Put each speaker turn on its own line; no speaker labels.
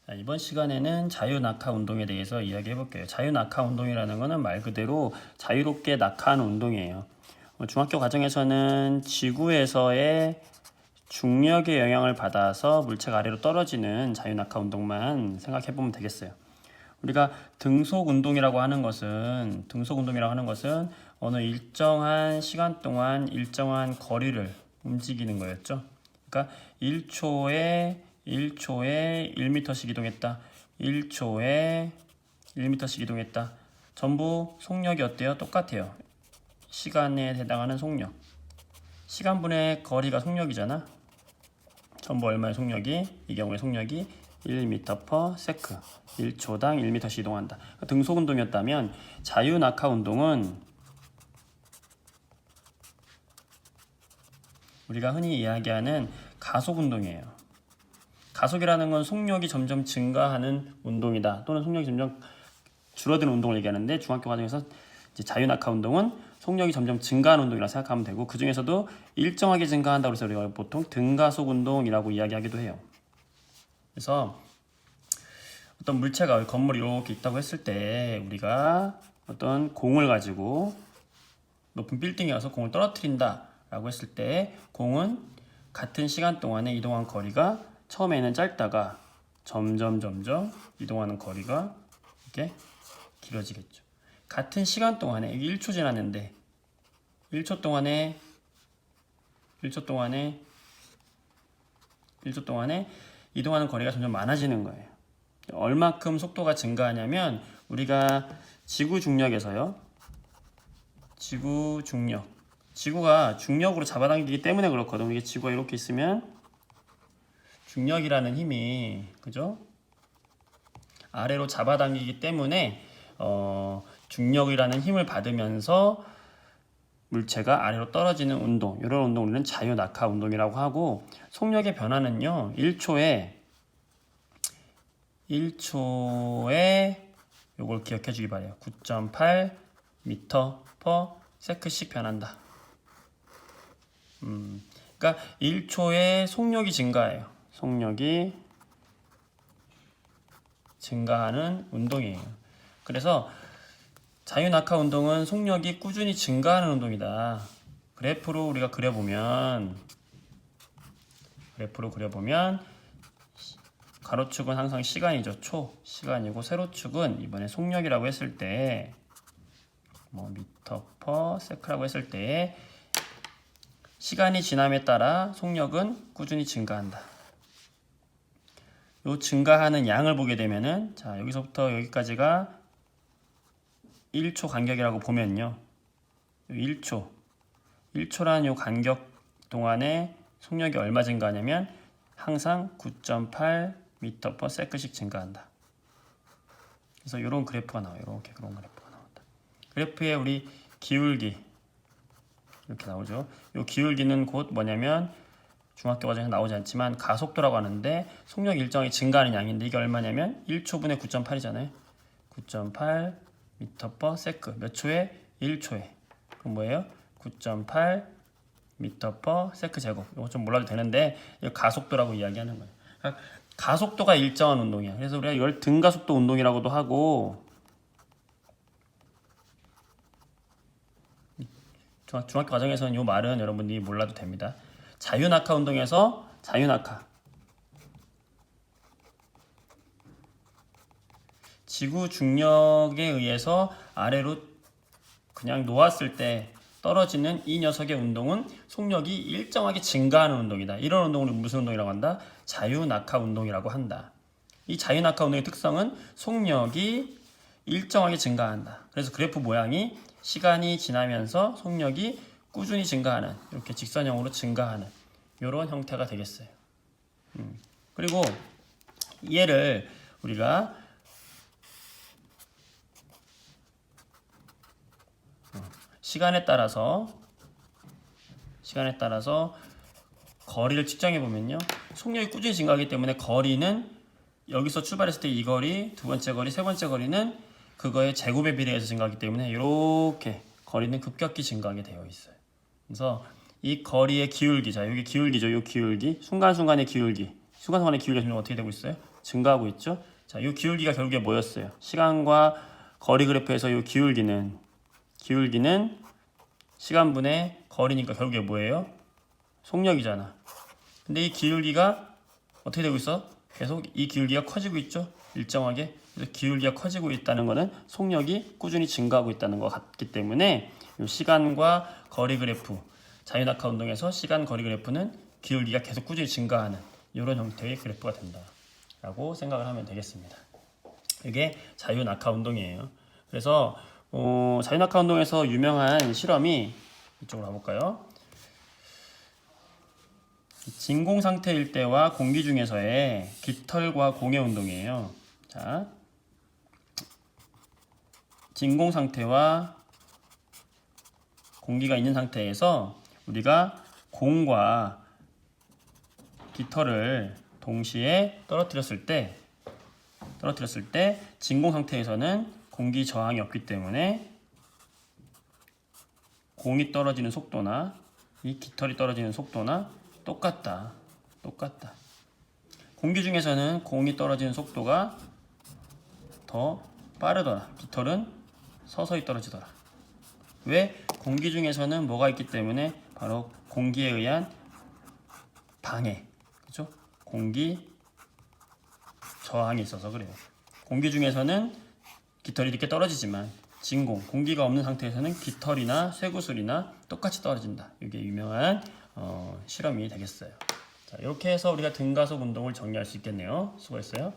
자, 이번 시간에는 자유낙하 운동에 대해서 이야기해 볼게요. 자유낙하 운동이라는 것은 말 그대로 자유롭게 낙하하는 운동이에요. 중학교 과정에서는 지구에서의 중력의 영향을 받아서 물체가 아래로 떨어지는 자유낙하 운동만 생각해 보면 되겠어요. 우리가 등속 운동이라고 하는 것은 어느 일정한 시간 동안 일정한 거리를 움직이는 거였죠. 그러니까 1초에 1m씩 이동했다. 1초에 1m씩 이동했다. 전부 속력이 어때요? 똑같아요. 시간에 해당하는 속력. 시간분의 거리가 속력이잖아. 전부 얼마의 속력이? 이 경우에 속력이 1m/s. 1초당 1m씩 이동한다. 등속 운동이었다면 자유낙하 운동은 우리가 흔히 이야기하는 가속 운동이에요. 가속이라는 건 속력이 점점 증가하는 운동이다. 또는 속력이 점점 줄어드는 운동을 얘기하는데 중학교 과정에서 이제 자유낙하 운동은 속력이 점점 증가하는 운동이라고 생각하면 되고 그 중에서도 일정하게 증가한다고 해서 우리가 보통 등가속 운동이라고 이야기하기도 해요. 그래서 어떤 물체가 건물이 이렇게 있다고 했을 때 우리가 어떤 공을 가지고 높은 빌딩에 가서 공을 떨어뜨린다 라고 했을 때 공은 같은 시간 동안에 이동한 거리가 처음에는 짧다가 점점 이동하는 거리가 이렇게 길어지겠죠. 같은 시간 동안에 1초 지났는데 1초 동안에 이동하는 거리가 점점 많아지는 거예요. 얼마큼 속도가 증가하냐면 우리가 지구 중력에서요. 지구가 중력으로 잡아당기기 때문에 그렇거든. 이게 지구가 이렇게 있으면 중력이라는 힘이 그죠? 아래로 잡아당기기 때문에 중력이라는 힘을 받으면서 물체가 아래로 떨어지는 운동, 이런 운동 우리는 자유낙하 운동이라고 하고 속력의 변화는요 1초에 요걸 기억해 주기 바래요. 9.8m/s씩 변한다. 그러니까 1초에 속력이 증가해요. 속력이 증가하는 운동이에요. 그래서 자유낙하 운동은 속력이 꾸준히 증가하는 운동이다. 그래프로 우리가 그려보면 가로축은 항상 시간이죠. 시간이고 세로축은 이번에 속력이라고 했을 때 m/s라고 했을 때 시간이 지남에 따라 속력은 꾸준히 증가한다. 요 증가하는 양을 보게 되면은 자 여기서부터 여기까지가 1초 간격이라고 보면요. 1초라는 요 간격 동안에 속력이 얼마 증가하냐면 항상 9.8m/s씩 증가한다. 그래서 이런 그래프가 나와요. 이렇게 그런 그래프가 나온다. 그래프에 우리 기울기 이렇게 나오죠. 이 기울기는 곧 뭐냐면 중학교 과정에서 나오지 않지만 가속도라고 하는데 속력이 일정하게 증가하는 양인데 이게 얼마냐면 1초분의 9.8이잖아요. 9.8m/s 몇 초에? 1초에. 그럼 뭐예요? 9.8m/s 제곱. 이거 좀 몰라도 되는데 이거 가속도라고 이야기하는 거예요. 그러니까 가속도가 일정한 운동이야. 그래서 우리가 이걸 등가속도 운동이라고도 하고 중학교 과정에서는 이 말은 여러분들이 몰라도 됩니다. 자유낙하 운동에서 지구 중력에 의해서 아래로 그냥 놓았을 때 떨어지는 이 녀석의 운동은 속력이 일정하게 증가하는 운동이다. 이런 운동을 무슨 운동이라고 한다? 자유낙하 운동이라고 한다. 이 자유낙하 운동의 특성은 속력이 일정하게 증가한다. 그래서 그래프 모양이 시간이 지나면서 속력이 꾸준히 증가하는 이렇게 직선형으로 증가하는 이런 형태가 되겠어요. 그리고 얘를 우리가 시간에 따라서 거리를 측정해 보면요. 속력이 꾸준히 증가하기 때문에 거리는 여기서 출발했을 때 이 거리, 두 번째 거리, 세 번째 거리는 그거의 제곱에 비례해서 증가하기 때문에 이렇게 거리는 급격히 증가하게 되어 있어요. 그래서 이 거리의 기울기, 자 여기 기울기죠. 이 기울기, 순간순간의 기울기가 지금 어떻게 되고 있어요? 증가하고 있죠. 자, 이 기울기가 결국에 뭐였어요? 시간과 거리 그래프에서 이 기울기는 시간분의 거리니까 결국에 뭐예요? 속력이잖아. 근데 이 기울기가 어떻게 되고 있어? 계속 이 기울기가 커지고 있죠. 일정하게. 그래서 기울기가 커지고 있다는 것은 속력이 꾸준히 증가하고 있다는 것 같기 때문에 이 시간과 거리 그래프, 자유낙하 운동에서 시간 거리 그래프는 기울기가 계속 꾸준히 증가하는 이런 형태의 그래프가 된다라고 생각을 하면 되겠습니다. 이게 자유낙하 운동이에요. 그래서 자유낙하 운동에서 유명한 실험이 이쪽으로 가볼까요? 진공 상태일 때와 공기 중에서의 깃털과 공의 운동이에요. 자, 진공 상태와 공기가 있는 상태에서 우리가 공과 깃털을 동시에 떨어뜨렸을 때 진공 상태에서는 공기 저항이 없기 때문에 공이 떨어지는 속도나 이 깃털이 떨어지는 속도나 똑같다. 공기 중에서는 공이 떨어지는 속도가 더 빠르더라. 깃털은 서서히 떨어지더라. 왜? 공기 중에서는 뭐가 있기 때문에 바로 공기에 의한 방해, 그렇죠? 공기 저항이 있어서 그래요. 공기 중에서는 깃털이 이렇게 떨어지지만 진공, 공기가 없는 상태에서는 깃털이나 쇠구슬이나 똑같이 떨어진다. 이게 유명한 실험이 되겠어요. 자, 이렇게 해서 우리가 등가속 운동을 정리할 수 있겠네요. 수고했어요.